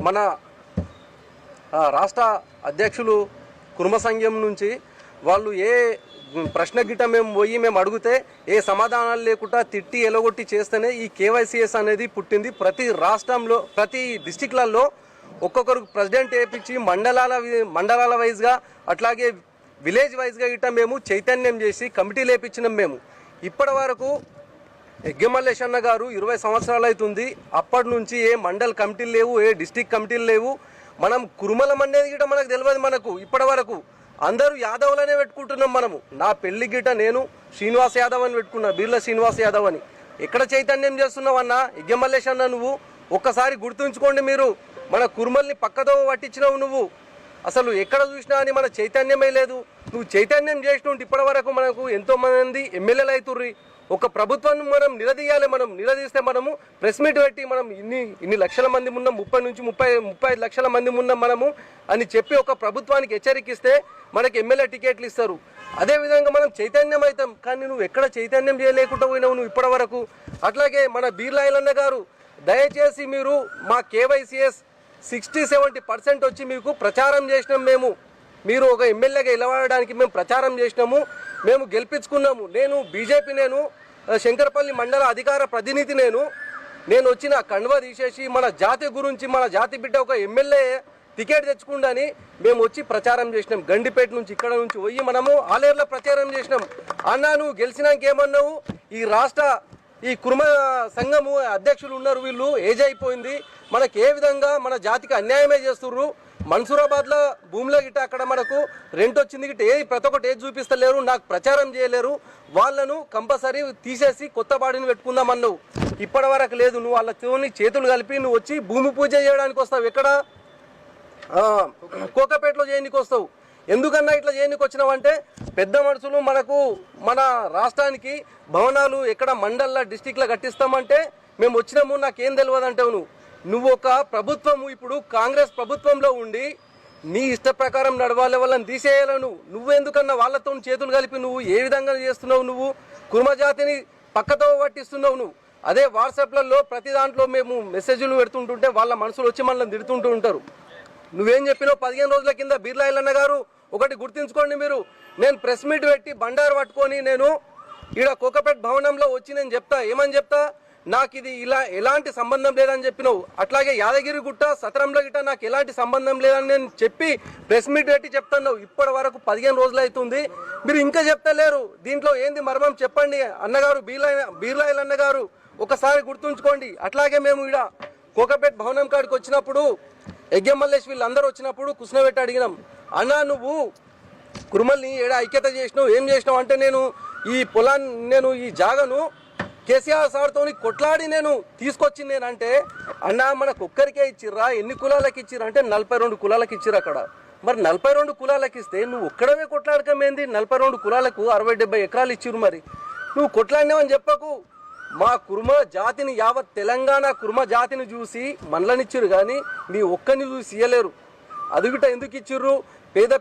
మన రాష్ట్ర అధ్యక్షులు కుర్మ సంఘం నుంచి వాళ్ళు ఏ ప్రశ్న గిట్ట మేము అడిగితే ఏ సమాధానాలు లేకుండా తిట్టి ఎలగొట్టి చేస్తేనే ఈ కేవైసీఎస్ అనేది పుట్టింది. ప్రతి రాష్ట్రంలో ప్రతి డిస్టిక్లలో ఒక్కొక్కరు ప్రెసిడెంట్ వేయించి మండలాల వైజ్గా అట్లాగే విలేజ్ వైజ్గా గిట్ట మేము చైతన్యం చేసి కమిటీలు వేయించినాం. మేము ఇప్పటి వరకు ఎగ్గమల్లేష్ అన్న గారు 20 సంవత్సరాలు అవుతుంది. అప్పటి నుంచి ఏ మండల్ కమిటీలు లేవు, ఏ డిస్టిక్ కమిటీలు లేవు. మనం కురుమలం అనేది గిట్ట మనకు తెలియదు. మనకు ఇప్పటి వరకు అందరూ యాదవ్లనే పెట్టుకుంటున్నాం. మనము నా పెళ్లి గిట్ట నేను శ్రీనివాస్ యాదవ్ అని పెట్టుకున్నా, బీర్ల శ్రీనివాస్ యాదవ్ అని. ఎక్కడ చైతన్యం చేస్తున్నావు అన్న ఎగ్గమల్లేష్ అన్న? నువ్వు ఒక్కసారి గుర్తుంచుకోండి. మీరు మన కురుమల్ని పక్కతో పట్టించినావు. నువ్వు అసలు ఎక్కడ చూసినా అని మన చైతన్యమే లేదు. నువ్వు చైతన్యం చేసినట్టు ఇప్పటి వరకు మనకు ఎంతోమంది ఎమ్మెల్యేలు అవుతుర్రి. ఒక ప్రభుత్వాన్ని మనం నిలదీయాలి. మనం నిలదీస్తే మనము ప్రెస్ మీట్ పెట్టి మనం ఇన్ని లక్షల మంది ఉన్నాం, 30 నుంచి 35 లక్షల మంది ఉన్నాం మనము అని చెప్పి ఒక ప్రభుత్వానికి హెచ్చరికిస్తే మనకి ఎమ్మెల్యే టికెట్లు ఇస్తారు. అదేవిధంగా మనం చైతన్యం అవుతాం. కానీ నువ్వు ఎక్కడ చైతన్యం చేయలేకుండా పోయినావు నువ్వు ఇప్పటి వరకు. అట్లాగే మన బీర్లా ఐలన్న గారు, దయచేసి మీరు మా కేవైసీఎస్ 60-70% వచ్చి మీకు ప్రచారం చేసినాం. మీరు ఒక ఎమ్మెల్యేగా నిలబడడానికి మేము ప్రచారం చేసినాము, మేము గెలిపించుకున్నాము. నేను బీజేపీ, నేను శంకరపల్లి మండల అధికార ప్రతినిధి. నేను వచ్చిన కండువా తీసేసి మన జాతి గురించి, మన జాతి బిడ్డ ఒక ఎమ్మెల్యే టికెట్ తెచ్చుకుండని మేము వచ్చి ప్రచారం చేసినాం. గండిపేట నుంచి ఇక్కడ నుంచి పోయి మనము ఆలేరులో ప్రచారం చేసినాం. అన్నా నువ్వు గెలిచినాక ఏమన్నావు? ఈ కుర్మ సంఘము అధ్యక్షులు ఉన్నారు, వీళ్ళు ఏజ్ అయిపోయింది, మనకు ఏ విధంగా మన జాతికి అన్యాయమే చేస్తుర్రు. మన్సూరాబాద్లో భూమిలో గిట్ట అక్కడ మనకు రెంట్ వచ్చింది గిట్ట ప్రతి ఒక్కటి ఏది చూపిస్తలేరు, నాకు ప్రచారం చేయలేరు. వాళ్ళను కంపల్సరీ తీసేసి కొత్త బాడీని పెట్టుకుందామన్నావు. ఇప్పటి వరకు లేదు. నువ్వు వాళ్ళతోని చేతులు కలిపి నువ్వు వచ్చి భూమి పూజ చేయడానికి వస్తావు. ఎక్కడ? కోకపేటలో చేయడానికి వస్తావు. ఎందుకన్నా ఇట్లా చేయడానికి వచ్చినావంటే పెద్ద మనుషులు మనకు మన రాష్ట్రానికి భవనాలు ఎక్కడ మండల్లో డిస్టిక్లో కట్టిస్తామంటే మేము వచ్చినాము, నాకేం తెలియదు అంటావు. నువ్వు ఒక ప్రభుత్వము ఇప్పుడు కాంగ్రెస్ ప్రభుత్వంలో ఉండి నీ ఇష్ట ప్రకారం నడవాలి, వాళ్ళని తీసేయాలను. నువ్వెందుకన్నా వాళ్ళతో చేతులు కలిపి నువ్వు ఏ విధంగా చేస్తున్నావు? నువ్వు కుర్మ జాతిని పక్కతో పట్టిస్తున్నావు. నువ్వు అదే వాట్సాప్లలో ప్రతి దాంట్లో మేము మెసేజ్లు పెడుతుంటుంటే వాళ్ళ మనుషులు వచ్చి మనల్ని తిడుతుంటూ ఉంటారు. నువ్వేం చెప్పినావు 15 రోజుల కింద? బీర్లా ఐలన్న గారు ఒకటి గుర్తుంచుకోండి. నేను ప్రెస్ మీట్ పెట్టి బండారు పట్టుకొని నేను ఈడ కోకపేట భవనంలో వచ్చి నేను చెప్తా. ఏమని చెప్తా? నాకు ఇది ఇలా ఎలాంటి సంబంధం లేదని చెప్పినావు. అట్లాగే యాదగిరి గుట్ట సత్రంలో గిట్ట నాకు ఎలాంటి సంబంధం లేదని నేను చెప్పి ప్రెస్ మీట్ పెట్టి చెప్తున్నావు. ఇప్పటి వరకు 15 రోజులు అవుతుంది, మీరు ఇంకా చెప్తలేరు. దీంట్లో ఏంది మర్మం చెప్పండి అన్నగారు, బీర్లా ఐలన్న గారు, ఒకసారి గుర్తుంచుకోండి. అట్లాగే మేము ఈడ కోకపేట భవనం కాడికి వచ్చినప్పుడు ఎగ్గమల్లేష్ వీళ్ళందరూ వచ్చినప్పుడు కుస్నబెట్టి అడిగినాం, అన్నా నువ్వు కురుమల్ని ఏడ ఐక్యత చేసినావు, ఏం చేసినావు అంటే నేను ఈ జాగను కేసీఆర్ సార్తో కొట్లాడి నేను తీసుకొచ్చింది. నేనంటే అన్నా మనకు ఒక్కరికే ఇచ్చిర్రా, ఎన్ని కులాలకు ఇచ్చిర్రా అంటే 42 కులాలకు ఇచ్చిర్రు అక్కడ. మరి 42 కులాలకు ఇస్తే నువ్వు ఒక్కడవే కొట్లాడకమేంది? 42 కులాలకు 60-70 ఎకరాలు ఇచ్చిర్రు. మరి నువ్వు కొట్లాడినావని చెప్పకు. మా కుర్మ జాతిని, యావత్ తెలంగాణ కుర్మ జాతిని చూసి మనలనిచ్చిర్రు, కానీ నీ ఒక్కరిని చూసి ఇయ్యలేరు. అది గిట్ట ఎందుకు ఇచ్చిర్రు? పేద